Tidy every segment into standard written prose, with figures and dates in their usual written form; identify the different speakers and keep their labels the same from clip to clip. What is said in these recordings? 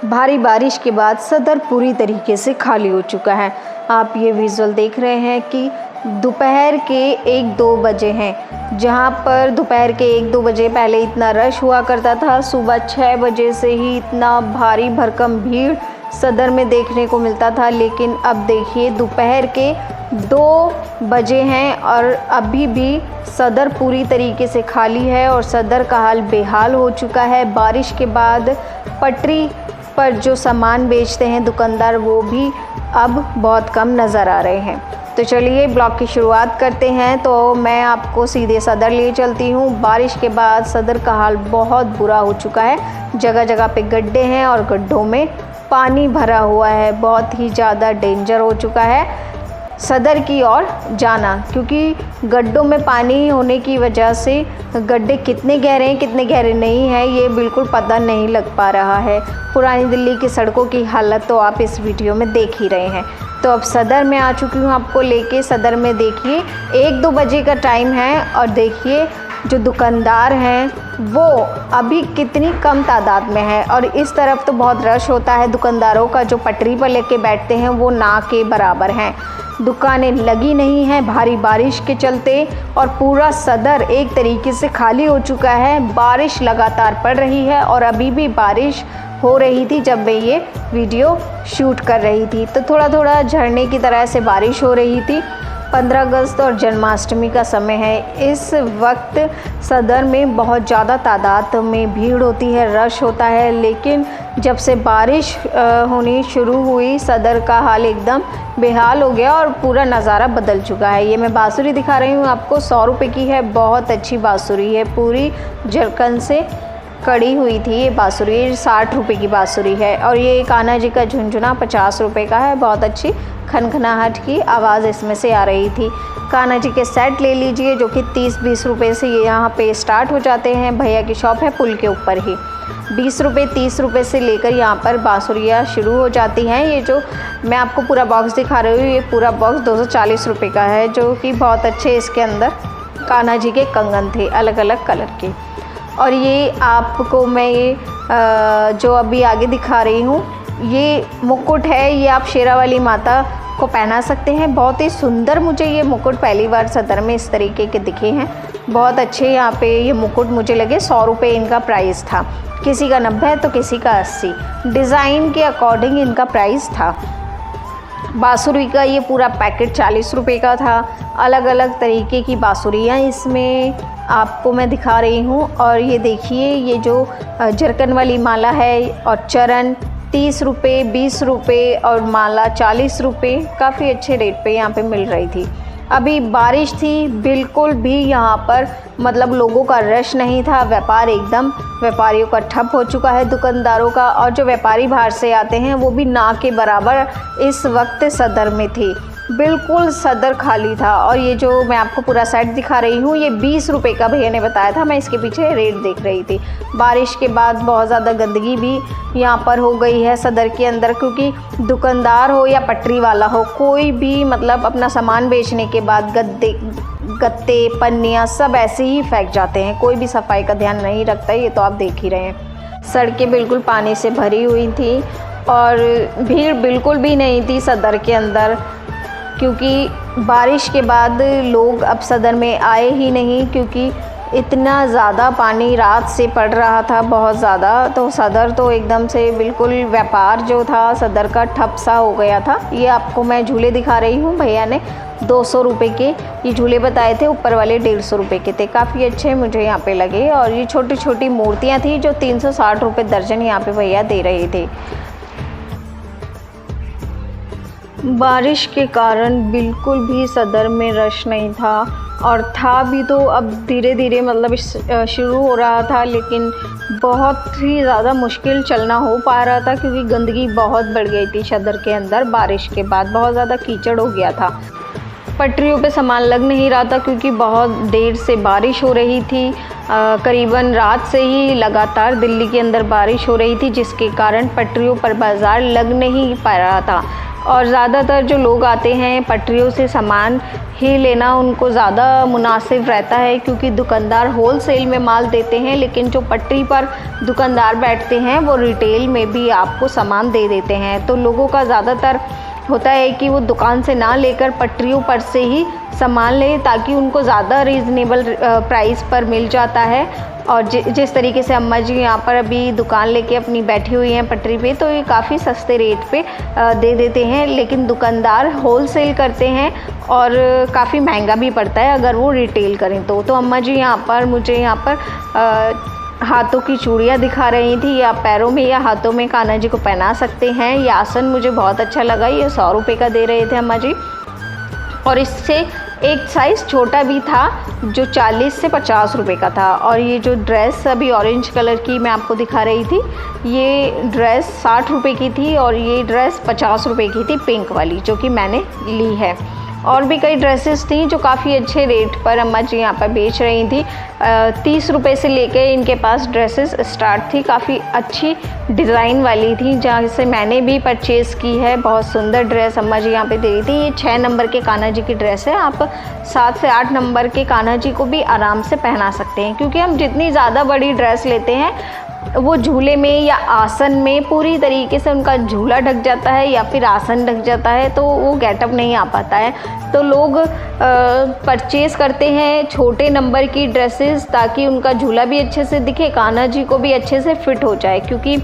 Speaker 1: भारी बारिश के बाद सदर पूरी तरीके से खाली हो चुका है। आप ये विजुअल देख रहे हैं कि दोपहर के 1-2 बजे हैं, जहां पर दोपहर के 1-2 बजे पहले इतना रश हुआ करता था। सुबह 6 बजे से ही इतना भारी भरकम भीड़ सदर में देखने को मिलता था, लेकिन अब देखिए दोपहर के 2 बजे हैं और अभी भी सदर पूरी तरीके से खाली है और सदर का हाल बेहाल हो चुका है। बारिश के बाद पटरी पर जो सामान बेचते हैं दुकानदार, वो भी अब बहुत कम नज़र आ रहे हैं। तो चलिए ब्लॉग की शुरुआत करते हैं। तो मैं आपको सीधे सदर ले चलती हूँ। बारिश के बाद सदर का हाल बहुत बुरा हो चुका है। जगह जगह पे गड्ढे हैं और गड्ढों में पानी भरा हुआ है। बहुत ही ज़्यादा डेंजर हो चुका है सदर की ओर जाना, क्योंकि गड्ढों में पानी होने की वजह से गड्ढे कितने गहरे हैं कितने गहरे नहीं हैं ये बिल्कुल पता नहीं लग पा रहा है। पुरानी दिल्ली की सड़कों की हालत तो आप इस वीडियो में देख ही रहे हैं। तो अब सदर में आ चुकी हूँ आपको लेके। सदर में देखिए 1-2 बजे का टाइम है और देखिए जो दुकानदार हैं वो अभी कितनी कम तादाद में है और इस तरफ तो बहुत रश होता है। दुकानदारों का जो पटरी पर लेके बैठते हैं वो ना के बराबर हैं। दुकानें लगी नहीं हैं भारी बारिश के चलते और पूरा सदर एक तरीके से खाली हो चुका है। बारिश लगातार पड़ रही है और अभी भी बारिश हो रही थी जब मैं ये वीडियो शूट कर रही थी। तो थोड़ा थोड़ा झरने की तरह से बारिश हो रही थी। 15 अगस्त और जन्माष्टमी का समय है। इस वक्त सदर में बहुत ज़्यादा तादाद में भीड़ होती है, रश होता है, लेकिन जब से बारिश होनी शुरू हुई सदर का हाल एकदम बेहाल हो गया और पूरा नज़ारा बदल चुका है। ये मैं बांसुरी दिखा रही हूँ आपको, 100 रुपये की है। बहुत अच्छी बांसुरी है, पूरी जरकन से कड़ी हुई थी ये बांसुरी। 60 रुपये की बांसुरी है और ये कान्हा जी का झुनझुना 50 रुपये का है। बहुत अच्छी खनखनाहट की आवाज़ इसमें से आ रही थी। कान्हा जी के सेट ले लीजिए जो कि 30-20 रुपये से ये यहाँ पे स्टार्ट हो जाते हैं। भैया की शॉप है पुल के ऊपर ही। 20 रुपये 30 रुपये से लेकर यहाँ पर बांसुरियाँ शुरू हो जाती हैं। ये जो मैं आपको पूरा बॉक्स दिखा रही हूँ, ये पूरा बॉक्स 240 रुपये का है, जो कि बहुत अच्छे इसके अंदर कान्हा जी के कंगन थे अलग अलग कलर के। और ये आपको मैं ये जो अभी आगे दिखा रही हूँ ये मुकुट है। ये आप शेरावाली माता को पहना सकते हैं। बहुत ही सुंदर मुझे ये मुकुट पहली बार सदर में इस तरीके के दिखे हैं। बहुत अच्छे यहाँ पे ये मुकुट मुझे लगे। 100 रुपये इनका प्राइस था, किसी का 90 तो किसी का 80। डिज़ाइन के अकॉर्डिंग इनका प्राइस था। बांसुरी का ये पूरा पैकेट 40 रुपये का था। अलग अलग तरीके की बांसुरियाँ इसमें आपको मैं दिखा रही हूँ। और ये देखिए ये जो जरकन वाली माला है और चरण 30 रुपये 20 रुपये और माला 40 रुपये, काफ़ी अच्छे रेट पे यहाँ पे मिल रही थी। अभी बारिश थी, बिल्कुल भी यहाँ पर मतलब लोगों का रश नहीं था। व्यापार एकदम व्यापारियों का ठप हो चुका है, दुकानदारों का। और जो व्यापारी बाहर से आते हैं वो भी ना के बराबर इस वक्त सदर में थे। बिल्कुल सदर खाली था। और ये जो मैं आपको पूरा सेट दिखा रही हूँ ये 20 रुपये का भैया ने बताया था। मैं इसके पीछे रेट देख रही थी। बारिश के बाद बहुत ज़्यादा गंदगी भी यहाँ पर हो गई है सदर के अंदर, क्योंकि दुकानदार हो या पटरी वाला हो, कोई भी मतलब अपना सामान बेचने के बाद गत्ते पन्नियाँ सब ऐसे ही फेंक जाते हैं। कोई भी सफाई का ध्यान नहीं रखता। ये तो आप देख ही रहे हैं। सड़कें बिल्कुल पानी से भरी हुई थी और भीड़ बिल्कुल भी नहीं थी सदर के अंदर, क्योंकि बारिश के बाद लोग अब सदर में आए ही नहीं, क्योंकि इतना ज़्यादा पानी रात से पड़ रहा था, बहुत ज़्यादा। तो सदर तो एकदम से बिल्कुल व्यापार जो था सदर का ठप सा हो गया था। ये आपको मैं झूले दिखा रही हूँ। भैया ने 200 रुपये के ये झूले बताए थे, ऊपर वाले 150 रुपये के थे। काफ़ी अच्छे मुझे यहाँ पे लगे। और ये छोटी छोटी मूर्तियाँ थी जो 360 रुपये दर्जन यहाँ पे भैया दे रहे थे। बारिश के कारण बिल्कुल भी सदर में रश नहीं था, और था भी तो अब धीरे धीरे मतलब शुरू हो रहा था, लेकिन बहुत ही ज़्यादा मुश्किल चलना हो पा रहा था क्योंकि गंदगी बहुत बढ़ गई थी सदर के अंदर। बारिश के बाद बहुत ज़्यादा कीचड़ हो गया था। पटरियों पे सामान लग नहीं रहा था क्योंकि बहुत देर से बारिश हो रही थी। करीबन रात से ही लगातार दिल्ली के अंदर बारिश हो रही थी, जिसके कारण पटरियों पर बाज़ार लग नहीं पा रहा था। और ज़्यादातर जो लोग आते हैं पटरियों से सामान ही लेना उनको ज़्यादा मुनासिब रहता है, क्योंकि दुकानदार होलसेल में माल देते हैं, लेकिन जो पटरी पर दुकानदार बैठते हैं वो रिटेल में भी आपको सामान दे देते हैं। तो लोगों का ज़्यादातर होता है कि वो दुकान से ना लेकर पटरियों पर से ही सामान लें, ताकि उनको ज़्यादा रीज़नेबल प्राइस पर मिल जाता है। और जिस तरीके से अम्मा जी यहाँ पर अभी दुकान लेके अपनी बैठी हुई हैं पटरी पे, तो ये काफ़ी सस्ते रेट पे दे देते हैं, लेकिन दुकानदार होलसेल करते हैं और काफ़ी महंगा भी पड़ता है अगर वो रिटेल करें तो अम्मा जी यहाँ पर मुझे यहाँ पर हाथों की चूड़ियाँ दिखा रही थी, या पैरों में या हाथों में कान्हा जी को पहना सकते हैं। ये आसन मुझे बहुत अच्छा लगा, ये 100 रुपये का दे रहे थे अम्मा जी। और इससे एक साइज़ छोटा भी था जो 40 से 50 रुपये का था। और ये जो ड्रेस अभी ऑरेंज कलर की मैं आपको दिखा रही थी, ये ड्रेस 60 रुपये की थी और ये ड्रेस 50 रुपये की थी, पिंक वाली, जो कि मैंने ली है। और भी कई ड्रेसेस थी जो काफ़ी अच्छे रेट पर अम्मा जी यहाँ पर बेच रही थी। 30 रुपये से लेके इनके पास ड्रेसेस स्टार्ट थी, काफ़ी अच्छी डिज़ाइन वाली थी, जहाँ से मैंने भी परचेज़ की है। बहुत सुंदर ड्रेस अम्मा जी यहाँ पे दे रही थी। ये 6 नंबर के कान्हा जी की ड्रेस है, आप 7 से 8 नंबर के कान्हा जी को भी आराम से पहना सकते हैं, क्योंकि हम जितनी ज़्यादा बड़ी ड्रेस लेते हैं वो झूले में या आसन में पूरी तरीके से उनका झूला ढक जाता है या फिर आसन ढक जाता है, तो वो गेटअप नहीं आ पाता है। तो लोग परचेज़ करते हैं छोटे नंबर की ड्रेसेस, ताकि उनका झूला भी अच्छे से दिखे, कान्हा जी को भी अच्छे से फिट हो जाए। क्योंकि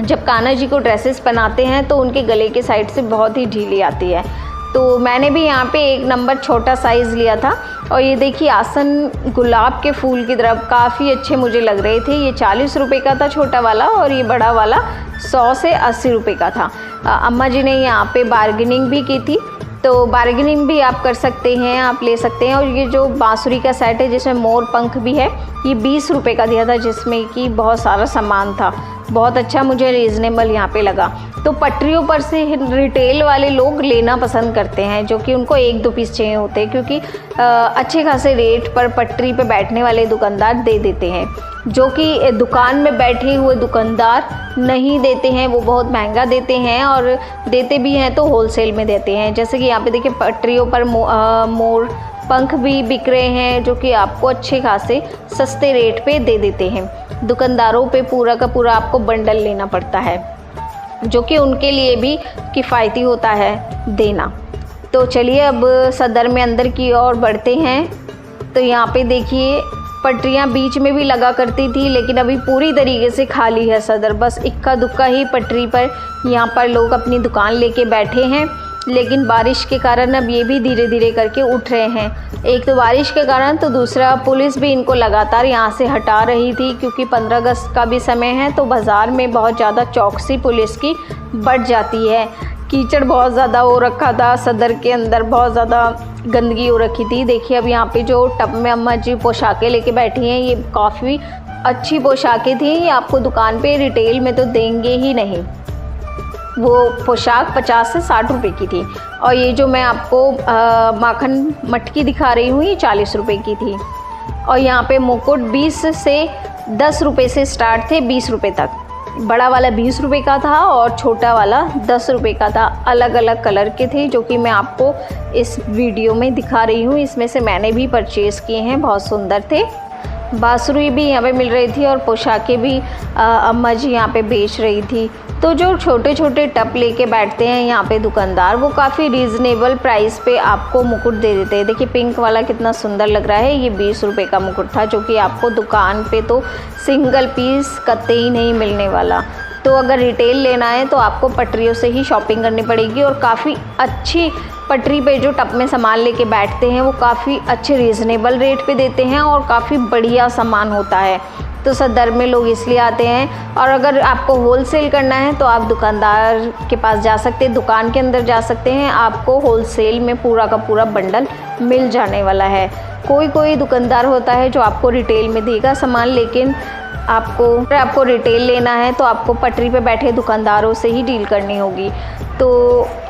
Speaker 1: जब कान्हा जी को ड्रेसेस पहनाते हैं तो उनके गले के साइड से बहुत ही ढीली आती है। तो मैंने भी यहाँ पे 1 नंबर छोटा साइज़ लिया था। और ये देखिए आसन गुलाब के फूल की तरफ काफ़ी अच्छे मुझे लग रहे थे। ये 40 रुपये का था छोटा वाला, और ये बड़ा वाला 100 से 80 रुपये का था। अम्मा जी ने यहाँ पे बार्गेनिंग भी की थी, तो बार्गेनिंग भी आप कर सकते हैं, आप ले सकते हैं। और ये जो बांसुरी का सेट है जिसमें मोर पंख भी है, ये 20 रुपये का दिया था, जिसमें कि बहुत सारा सामान था। बहुत अच्छा, मुझे रीज़नेबल यहाँ पे लगा। तो पटरियों पर से रिटेल वाले लोग लेना पसंद करते हैं, जो कि उनको 1-2 पीस चाहिए होते हैं, क्योंकि अच्छे खासे रेट पर पटरी पे बैठने वाले दुकानदार दे देते हैं, जो कि दुकान में बैठे हुए दुकानदार नहीं देते हैं। वो बहुत महंगा देते हैं, और देते भी हैं तो होलसेल में देते हैं। जैसे कि यहाँ पे देखिए पटरियों पर मोर पंख भी बिक रहे हैं, जो कि आपको अच्छे खासे सस्ते रेट पे दे देते हैं। दुकानदारों पे पूरा का पूरा आपको बंडल लेना पड़ता है, जो कि उनके लिए भी किफ़ायती होता है देना। तो चलिए अब सदर में अंदर की ओर बढ़ते हैं। तो यहाँ पे देखिए पटरियाँ बीच में भी लगा करती थी, लेकिन अभी पूरी तरीके से खाली है सदर। बस इक्का दुक्का ही पटरी पर यहाँ पर लोग अपनी दुकान लेके बैठे हैं, लेकिन बारिश के कारण अब ये भी धीरे धीरे करके उठ रहे हैं। एक तो बारिश के कारण, तो दूसरा पुलिस भी इनको लगातार यहाँ से हटा रही थी, क्योंकि 15 अगस्त का भी समय है, तो बाज़ार में बहुत ज़्यादा चौकसी पुलिस की बढ़ जाती है। कीचड़ बहुत ज़्यादा हो रखा था, सदर के अंदर बहुत ज़्यादा गंदगी हो रखी थी। देखिए अब यहाँ पे जो टब में अम्मा जी पोशाकें लेके बैठी हैं, ये काफ़ी अच्छी पोशाकें थी। ये आपको दुकान पे रिटेल में तो देंगे ही नहीं। वो पोशाक 50 से 60 रुपये की थी। और ये जो मैं आपको माखन मटकी दिखा रही हूँ, ये 40 रुपये की थी। और यहाँ पे मुकुट 20 से 10 रुपये से स्टार्ट थे 20 रुपये तक। बड़ा वाला 20 रुपये का था और छोटा वाला 10 रुपये का था। अलग अलग कलर के थे, जो कि मैं आपको इस वीडियो में दिखा रही हूँ। इसमें से मैंने भी परचेज़ किए हैं, बहुत सुंदर थे। बांसुरी भी यहाँ पे मिल रही थी और पोशाकें भी अम्मा जी यहाँ पे बेच रही थी। तो जो छोटे छोटे टप लेके बैठते हैं यहाँ पे दुकानदार, वो काफ़ी रीज़नेबल प्राइस पे आपको मुकुट दे देते हैं। देखिए पिंक वाला कितना सुंदर लग रहा है। ये 20 रुपये का मुकुट था, जो कि आपको दुकान पे तो सिंगल पीस कतई नहीं मिलने वाला। तो अगर रिटेल लेना है तो आपको पटरियों से ही शॉपिंग करनी पड़ेगी। और काफ़ी अच्छी पटरी पे जो टप में सामान लेके बैठते हैं, वो काफ़ी अच्छे रीज़नेबल रेट पे देते हैं और काफ़ी बढ़िया सामान होता है। तो सदर में लोग इसलिए आते हैं। और अगर आपको होलसेल करना है तो आप दुकानदार के पास जा सकते हैं, दुकान के अंदर जा सकते हैं, आपको होलसेल में पूरा का पूरा बंडल मिल जाने वाला है। कोई कोई दुकानदार होता है जो आपको रिटेल में देगा सामान, लेकिन आपको रिटेल लेना है तो आपको पटरी पे बैठे दुकानदारों से ही डील करनी होगी। तो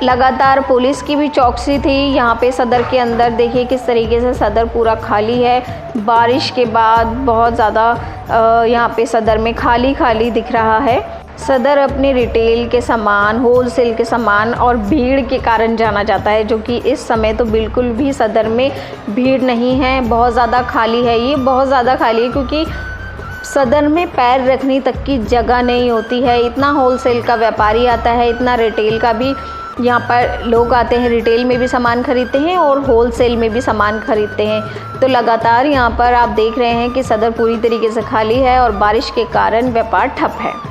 Speaker 1: लगातार पुलिस की भी चौकसी थी यहाँ पे सदर के अंदर। देखिए किस तरीके से सदर पूरा खाली है। बारिश के बाद बहुत ज़्यादा यहाँ पे सदर में खाली दिख रहा है। सदर अपने रिटेल के सामान, होलसेल के सामान और भीड़ के कारण जाना जाता है, जो कि इस समय तो बिल्कुल भी सदर में भीड़ नहीं है। बहुत ज़्यादा खाली है, ये बहुत ज़्यादा खाली है क्योंकि सदर में पैर रखने तक की जगह नहीं होती है। इतना होलसेल का व्यापारी आता है, इतना रिटेल का भी यहाँ पर लोग आते हैं। रिटेल में भी सामान खरीदते हैं और होलसेल में भी सामान खरीदते हैं। तो लगातार यहाँ पर आप देख रहे हैं कि सदर पूरी तरीके से खाली है और बारिश के कारण व्यापार ठप है।